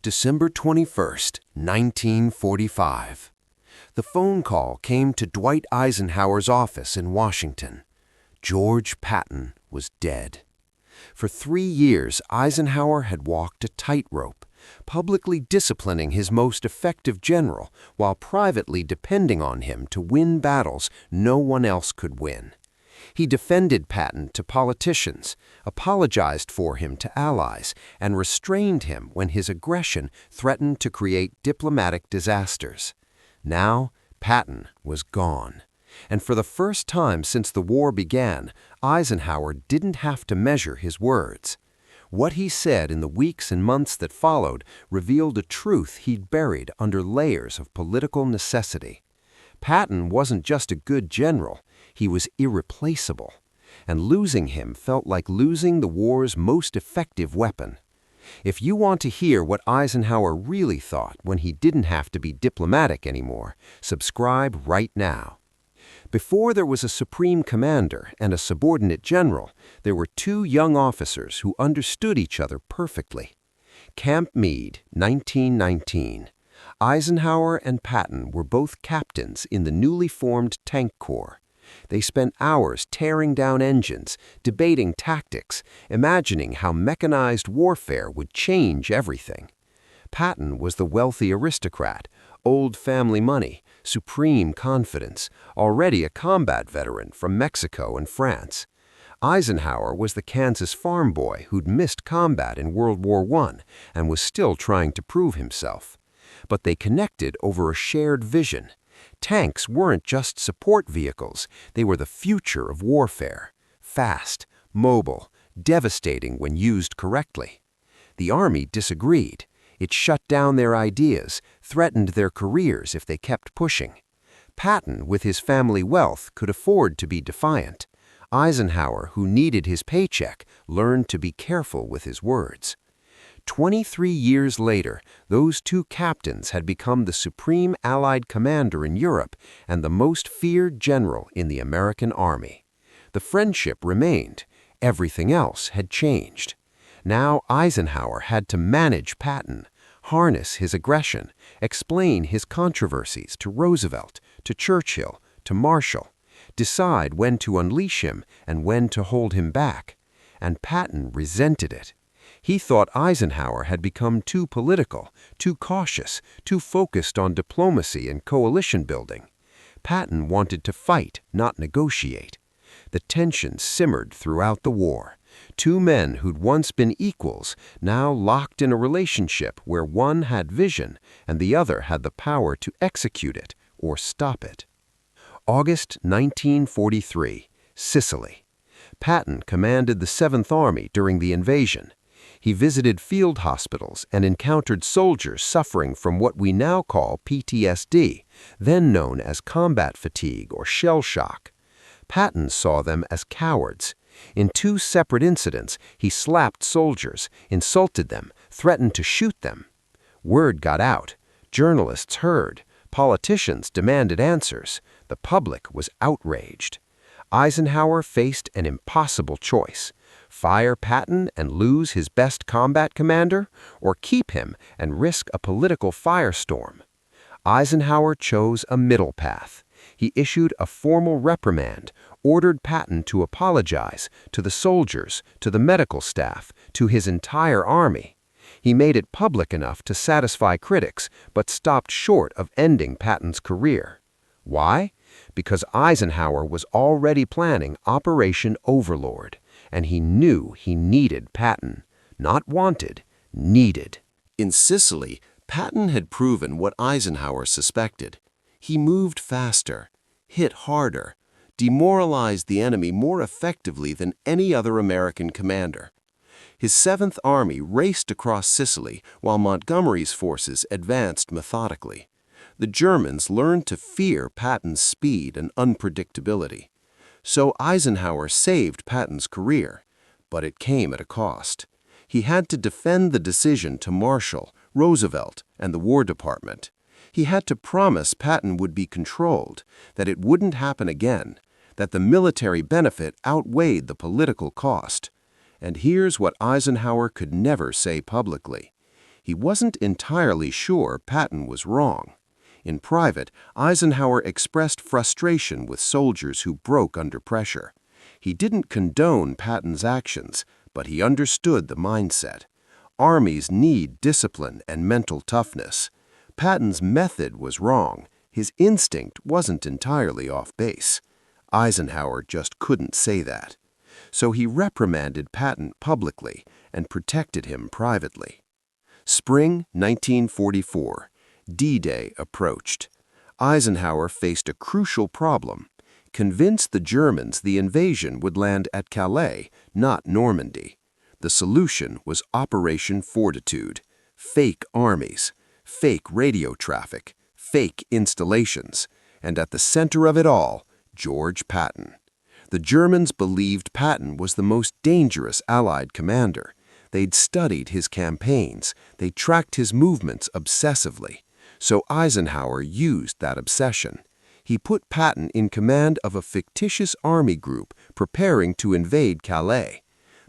December 21st, 1945. The phone call came to Dwight Eisenhower's office in Washington. George Patton was dead. For 3 years, Eisenhower had walked a tightrope, publicly disciplining his most effective general while privately depending on him to win battles no one else could win. He defended Patton to politicians, apologized for him to allies, and restrained him when his aggression threatened to create diplomatic disasters. Now, Patton was gone. And for the first time since the war began, Eisenhower didn't have to measure his words. What he said in the weeks and months that followed revealed a truth he'd buried under layers of political necessity. Patton wasn't just a good general, he was irreplaceable. And losing him felt like losing the war's most effective weapon. If you want to hear what Eisenhower really thought when he didn't have to be diplomatic anymore, subscribe right now. Before there was a supreme commander and a subordinate general, there were 2 young officers who understood each other perfectly. Camp Meade, 1919. Eisenhower and Patton were both captains in the newly formed Tank Corps. They spent hours tearing down engines, debating tactics, imagining how mechanized warfare would change everything. Patton was the wealthy aristocrat, old family money, supreme confidence, already a combat veteran from Mexico and France. Eisenhower was the Kansas farm boy who'd missed combat in World War I and was still trying to prove himself. But they connected over a shared vision. Tanks weren't just support vehicles, they were the future of warfare. Fast, mobile, devastating when used correctly. The Army disagreed. It shut down their ideas, threatened their careers if they kept pushing. Patton, with his family wealth, could afford to be defiant. Eisenhower, who needed his paycheck, learned to be careful with his words. 23 years later, those 2 captains had become the supreme Allied commander in Europe and the most feared general in the American Army. The friendship remained. Everything else had changed. Now Eisenhower had to manage Patton, harness his aggression, explain his controversies to Roosevelt, to Churchill, to Marshall, decide when to unleash him and when to hold him back. And Patton resented it. He thought Eisenhower had become too political, too cautious, too focused on diplomacy and coalition building. Patton wanted to fight, not negotiate. The tension simmered throughout the war. 2 men who'd once been equals, now locked in a relationship where one had vision and the other had the power to execute it or stop it. August 1943, Sicily. Patton commanded the 7th Army during the invasion. He visited field hospitals and encountered soldiers suffering from what we now call PTSD, then known as combat fatigue or shell shock. Patton saw them as cowards. In 2 separate incidents, he slapped soldiers, insulted them, threatened to shoot them. Word got out. Journalists heard. Politicians demanded answers. The public was outraged. Eisenhower faced an impossible choice: fire Patton and lose his best combat commander, or keep him and risk a political firestorm. Eisenhower chose a middle path. He issued a formal reprimand, ordered Patton to apologize to the soldiers, to the medical staff, to his entire army. He made it public enough to satisfy critics, but stopped short of ending Patton's career. Why? Because Eisenhower was already planning Operation Overlord, and he knew he needed Patton. Not wanted, needed. In Sicily, Patton had proven what Eisenhower suspected. He moved faster, hit harder, demoralized the enemy more effectively than any other American commander. His 7th Army raced across Sicily while Montgomery's forces advanced methodically. The Germans learned to fear Patton's speed and unpredictability. So Eisenhower saved Patton's career, but it came at a cost. He had to defend the decision to Marshall, Roosevelt, and the War Department. He had to promise Patton would be controlled, that it wouldn't happen again, that the military benefit outweighed the political cost. And here's what Eisenhower could never say publicly. He wasn't entirely sure Patton was wrong. In private, Eisenhower expressed frustration with soldiers who broke under pressure. He didn't condone Patton's actions, but he understood the mindset. Armies need discipline and mental toughness. Patton's method was wrong. His instinct wasn't entirely off base. Eisenhower just couldn't say that. So he reprimanded Patton publicly and protected him privately. Spring 1944. D-Day approached. Eisenhower faced a crucial problem: convince the Germans the invasion would land at Calais, not Normandy. The solution was Operation Fortitude: fake armies, fake radio traffic, fake installations, and at the center of it all, George Patton. The Germans believed Patton was the most dangerous Allied commander. They'd studied his campaigns, they tracked his movements obsessively. So Eisenhower used that obsession. He put Patton in command of a fictitious army group preparing to invade Calais.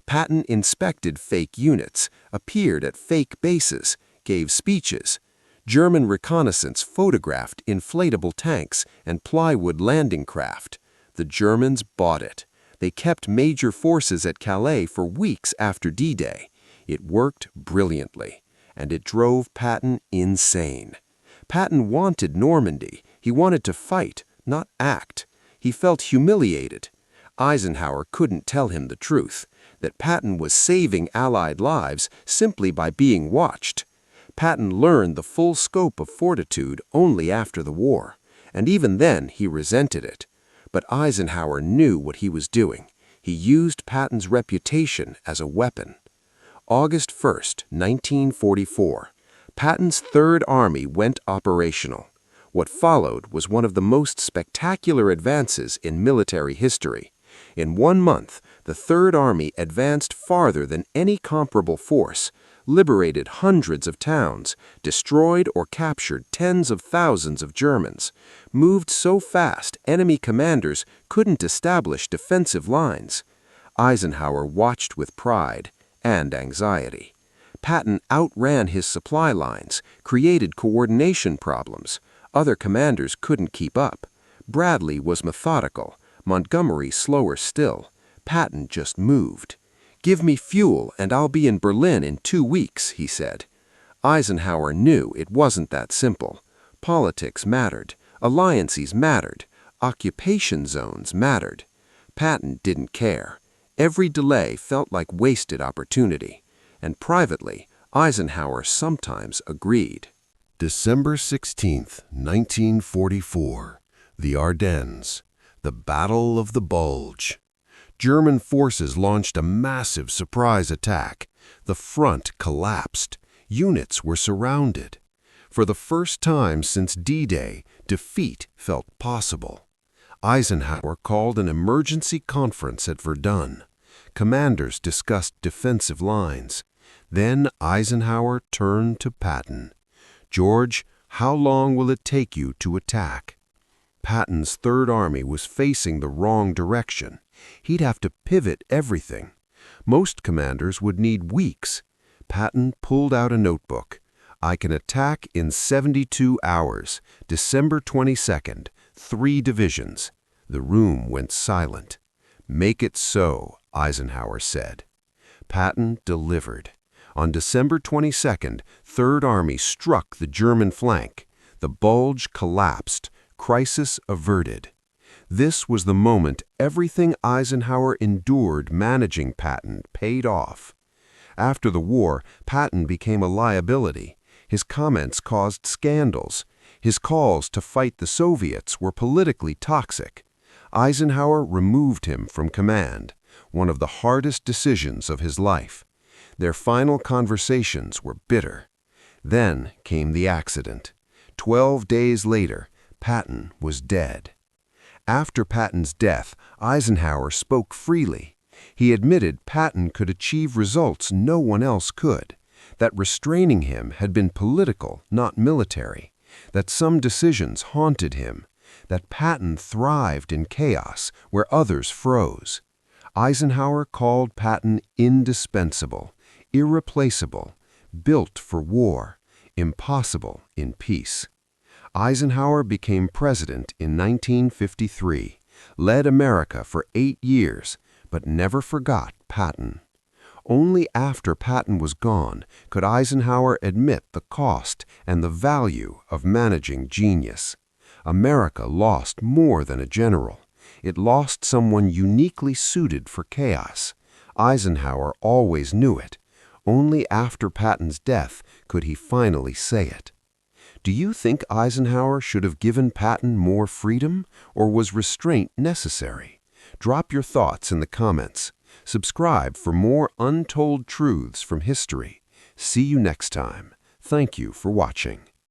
Patton inspected fake units, appeared at fake bases, gave speeches. German reconnaissance photographed inflatable tanks and plywood landing craft. The Germans bought it. They kept major forces at Calais for weeks after D-Day. It worked brilliantly, and it drove Patton insane. Patton wanted Normandy. He wanted to fight, not act. He felt humiliated. Eisenhower couldn't tell him the truth, that Patton was saving Allied lives simply by being watched. Patton learned the full scope of fortitude only after the war, and even then he resented it. But Eisenhower knew what he was doing. He used Patton's reputation as a weapon. August 1st, 1944. Patton's Third Army went operational. What followed was one of the most spectacular advances in military history. In 1 month, the Third Army advanced farther than any comparable force, liberated hundreds of towns, destroyed or captured tens of thousands of Germans, moved so fast enemy commanders couldn't establish defensive lines. Eisenhower watched with pride and anxiety. Patton outran his supply lines, created coordination problems. Other commanders couldn't keep up. Bradley was methodical, Montgomery slower still. Patton just moved. "Give me fuel and I'll be in Berlin in 2 weeks," he said. Eisenhower knew it wasn't that simple. Politics mattered, alliances mattered, occupation zones mattered. Patton didn't care. Every delay felt like wasted opportunity. And privately, Eisenhower sometimes agreed. December 16, 1944. The Ardennes. The Battle of the Bulge. German forces launched a massive surprise attack. The front collapsed. Units were surrounded. For the first time since D-Day, defeat felt possible. Eisenhower called an emergency conference at Verdun. Commanders discussed defensive lines. Then Eisenhower turned to Patton. "George, how long will it take you to attack?" Patton's Third Army was facing the wrong direction. He'd have to pivot everything. Most commanders would need weeks. Patton pulled out a notebook. "I can attack in 72 hours, December 22nd, 3 divisions." The room went silent. "Make it so," Eisenhower said. Patton delivered. On December 22nd, Third Army struck the German flank. The bulge collapsed. Crisis averted. This was the moment everything Eisenhower endured managing Patton paid off. After the war, Patton became a liability. His comments caused scandals. His calls to fight the Soviets were politically toxic. Eisenhower removed him from command, one of the hardest decisions of his life. Their final conversations were bitter. Then came the accident. 12 days later, Patton was dead. After Patton's death, Eisenhower spoke freely. He admitted Patton could achieve results no one else could, that restraining him had been political, not military, that some decisions haunted him, that Patton thrived in chaos where others froze. Eisenhower called Patton indispensable, irreplaceable, built for war, impossible in peace. Eisenhower became president in 1953, led America for 8 years, but never forgot Patton. Only after Patton was gone could Eisenhower admit the cost and the value of managing genius. America lost more than a general. It lost someone uniquely suited for chaos. Eisenhower always knew it. Only after Patton's death could he finally say it. Do you think Eisenhower should have given Patton more freedom, or was restraint necessary? Drop your thoughts in the comments. Subscribe for more untold truths from history. See you next time. Thank you for watching.